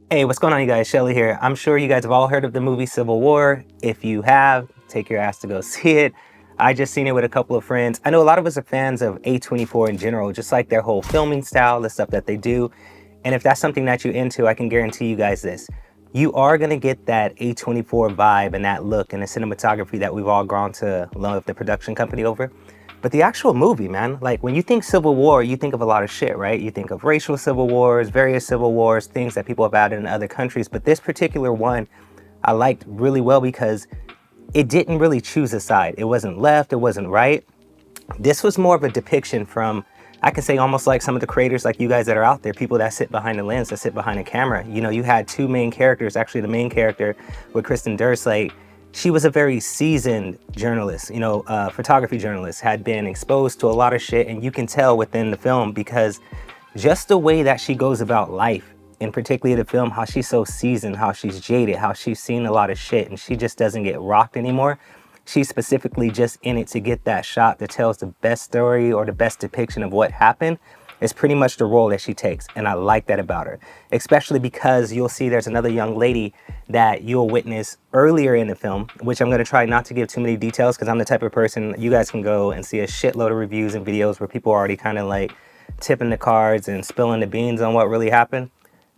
Hey, what's going on, you guys? Shelly here. I'm sure you guys have all heard of the movie Civil War. If you have, take your ass to go see it. I just seen it with a couple of friends. I know a lot of us are fans of A24 in general, just like their whole filming style, the stuff that they do. And if that's something that you're into, I can guarantee you guys this. You are going to get that A24 vibe and that look and the cinematography that we've all grown to love the production company over. But the actual movie, man, like when you think Civil War, you think of a lot of shit, right? You think of racial civil wars, various civil wars, things that people have had in other countries. But this particular one, I liked really well because it didn't really choose a side. It wasn't left, it wasn't right. This was more of a depiction from, I can say, almost like some of the creators like you guys that are out there, people that sit behind the lens, that sit behind a camera. You know, you had two main characters. Actually, the main character with Kristen Dursley, she was a very seasoned journalist, photography journalist, had been exposed to a lot of shit. And you can tell within the film because just the way that she goes about life, and particularly the film, how she's so seasoned, how she's jaded, how she's seen a lot of shit and she just doesn't get rocked anymore. She's specifically just in it to get that shot that tells the best story or the best depiction of what happened. Is pretty much the role that she takes, and I like that about her, especially because you'll see there's another young lady that you'll witness earlier in the film, which I'm going to try not to give too many details because I'm the type of person, you guys can go and see a shitload of reviews and videos where people are already kind of like tipping the cards and spilling the beans on what really happened.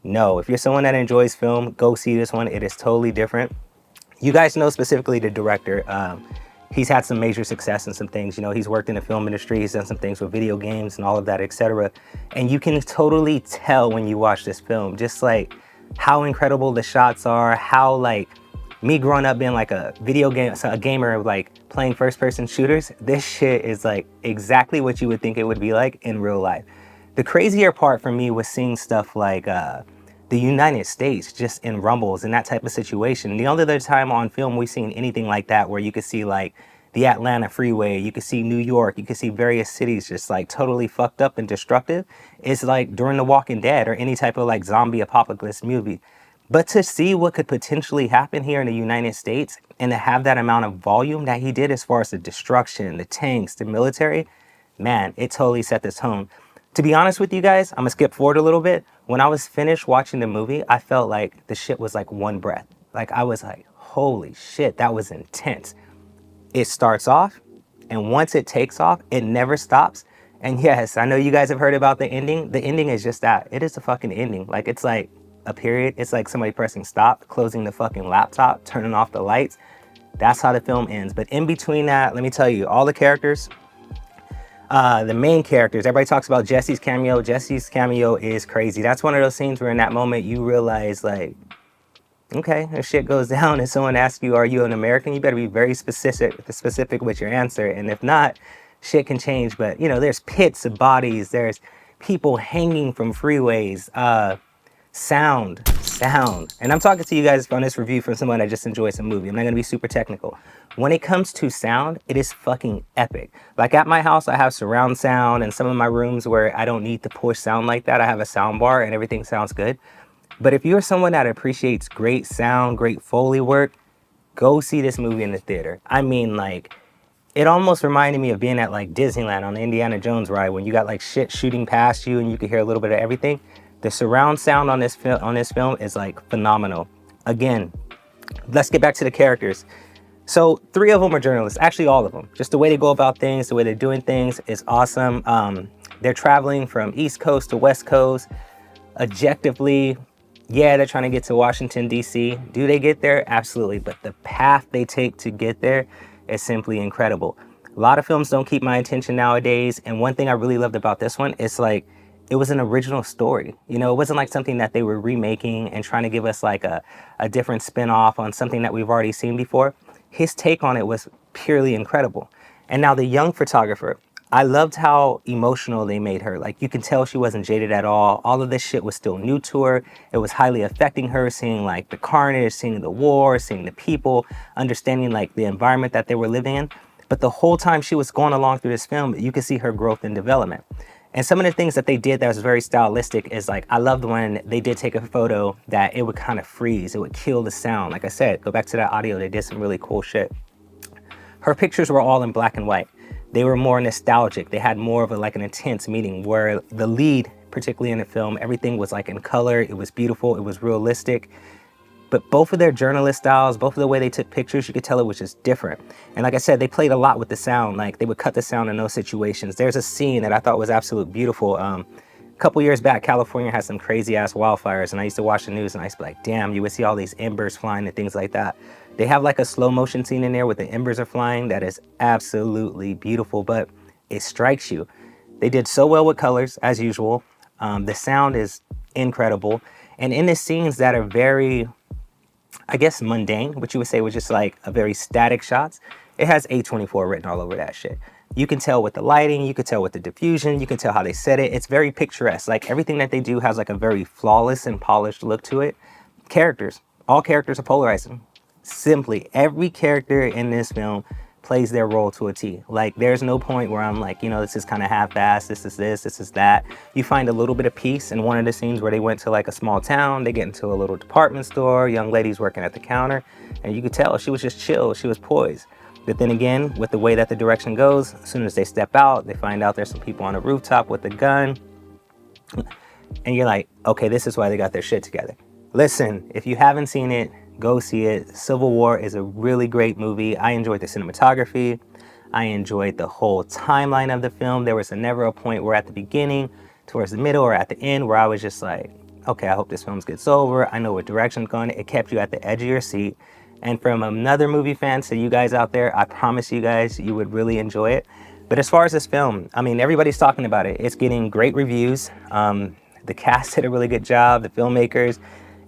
No, if you're someone that enjoys film, go see this one. It is totally different. You guys know specifically the director. He's had some major success in some things. You know, he's worked in the film industry. He's done some things with video games and all of that, etc. And you can totally tell when you watch this film, just like how incredible the shots are, how like me growing up being like a video game, so a gamer, like playing first person shooters, this shit is like exactly what you would think it would be like in real life. The crazier part for me was seeing stuff like the United States just in rumbles and that type of situation. The only other time on film we've seen anything like that where you could see like the Atlanta freeway, you could see New York, you could see various cities just like totally fucked up and destructive is like during The Walking Dead or any type of like zombie apocalypse movie. But to see what could potentially happen here in the United States and to have that amount of volume that he did as far as the destruction, the tanks, the military, man, it totally set the tone. To be honest with you guys, I'm gonna skip forward a little bit. When I was finished watching the movie, I felt like the shit was like one breath. Like I was like, holy shit, that was intense. It starts off, and once it takes off, it never stops. And yes, I know you guys have heard about the ending. The ending is just that. It is a fucking ending. Like it's like a period. It's like somebody pressing stop, closing the fucking laptop, turning off the lights. That's how the film ends. But in between that, let me tell you, all the characters, the main characters, everybody talks about Jesse's cameo. Jesse's cameo is crazy. That's one of those scenes where in that moment you realize like, okay, if shit goes down and someone asks you, are you an American? You better be very specific with your answer. And if not, shit can change. But you know, there's pits of bodies, there's people hanging from freeways, sound. And I'm talking to you guys on this review from someone that just enjoys a movie. I'm not gonna be super technical. When it comes to sound, it is fucking epic. Like at my house, I have surround sound, and some of my rooms where I don't need to push sound like that, I have a sound bar and everything sounds good. But if you're someone that appreciates great sound, great Foley work, go see this movie in the theater. I mean, like, it almost reminded me of being at like Disneyland on the Indiana Jones ride when you got like shit shooting past you and you could hear a little bit of everything. The surround sound on this film is like phenomenal. Again, let's get back to the characters. So 3 of them are journalists, actually all of them. Just the way they go about things, the way they're doing things is awesome. They're traveling from East Coast to West Coast. Objectively, yeah, they're trying to get to Washington, D.C. Do they get there? Absolutely. But the path they take to get there is simply incredible. A lot of films don't keep my attention nowadays. And one thing I really loved about this one is like, it was an original story. You know, it wasn't like something that they were remaking and trying to give us like a different spin-off on something that we've already seen before. His take on it was purely incredible. And now the young photographer, I loved how emotional they made her. Like you can tell she wasn't jaded at all. All of this shit was still new to her. It was highly affecting her, seeing like the carnage, seeing the war, seeing the people, understanding like the environment that they were living in. But the whole time she was going along through this film, you could see her growth and development. And some of the things that they did that was very stylistic is like, I loved when they did take a photo that it would kind of freeze. It would kill the sound. Like I said, go back to that audio. They did some really cool shit. Her pictures were all in black and white. They were more nostalgic. They had more of a, like an intense meaning where the lead particularly in the film. Everything was like in color, it was beautiful, it was realistic. But both of their journalist styles, both of the way they took pictures, you could tell it was just different. And like I said, they played a lot with the sound. Like they would cut the sound in those situations. There's a scene that I thought was absolutely beautiful. A couple years back, California had some crazy ass wildfires, and I used to watch the news and I used to be like, damn, you would see all these embers flying and things like that. They have like a slow motion scene in there where the embers are flying that is absolutely beautiful, but it strikes you. They did so well with colors as usual. The sound is incredible. And in the scenes that are very, I guess, mundane, what you would say was just like a very static shots, it has A24 written all over that shit. You can tell with the lighting, you can tell with the diffusion, you can tell how they set it. It's very picturesque. Like everything that they do has like a very flawless and polished look to it. Characters, all characters are polarizing. Simply, every character in this film plays their role to a T. Like there's no point where I'm like, you know, this is kind of half-assed, this is that. You find a little bit of peace in one of the scenes where they went to like a small town, they get into a little department store, young lady's working at the counter, and you could tell she was just chill, she was poised. But then again, with the way that the direction goes, as soon as they step out, they find out there's some people on a rooftop with a gun, and you're like, okay, this is why they got their shit together. Listen, if you haven't seen it, go see it. Civil War is a really great movie. I enjoyed the cinematography. I enjoyed the whole timeline of the film. There was never a point where at the beginning, towards the middle, or at the end where I was just like, okay, I hope this film gets over. I know what direction it's going. It kept you at the edge of your seat. And from another movie fan to you guys out there, I promise you guys, you would really enjoy it. But as far as this film, I mean, everybody's talking about it. It's getting great reviews. The cast did a really good job, the filmmakers.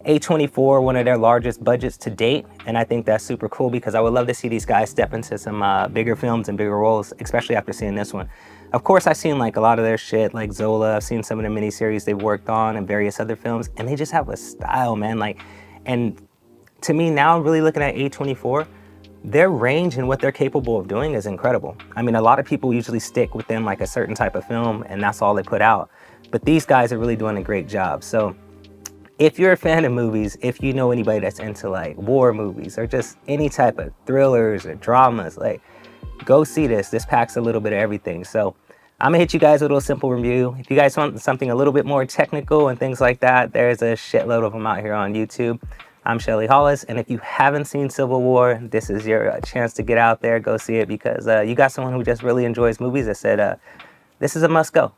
A24, one of their largest budgets to date, and I think that's super cool because I would love to see these guys step into some bigger films and bigger roles, especially after seeing this one. Of course, I've seen like a lot of their shit, like Zola. I've seen some of the miniseries they've worked on and various other films, and they just have a style, man. Like, and to me now, really looking at A24, their range and what they're capable of doing is incredible. I mean, a lot of people usually stick within like a certain type of film, and that's all they put out. But these guys are really doing a great job. So if you're a fan of movies, if you know anybody that's into like war movies or just any type of thrillers or dramas, like go see this. This packs a little bit of everything. So I'm gonna hit you guys with a little simple review. If you guys want something a little bit more technical and things like that, there's a shitload of them out here on YouTube. I'm Shelly Hollis, and if you haven't seen Civil War, this is your chance to get out there, go see it, because you got someone who just really enjoys movies that said, this is a must go.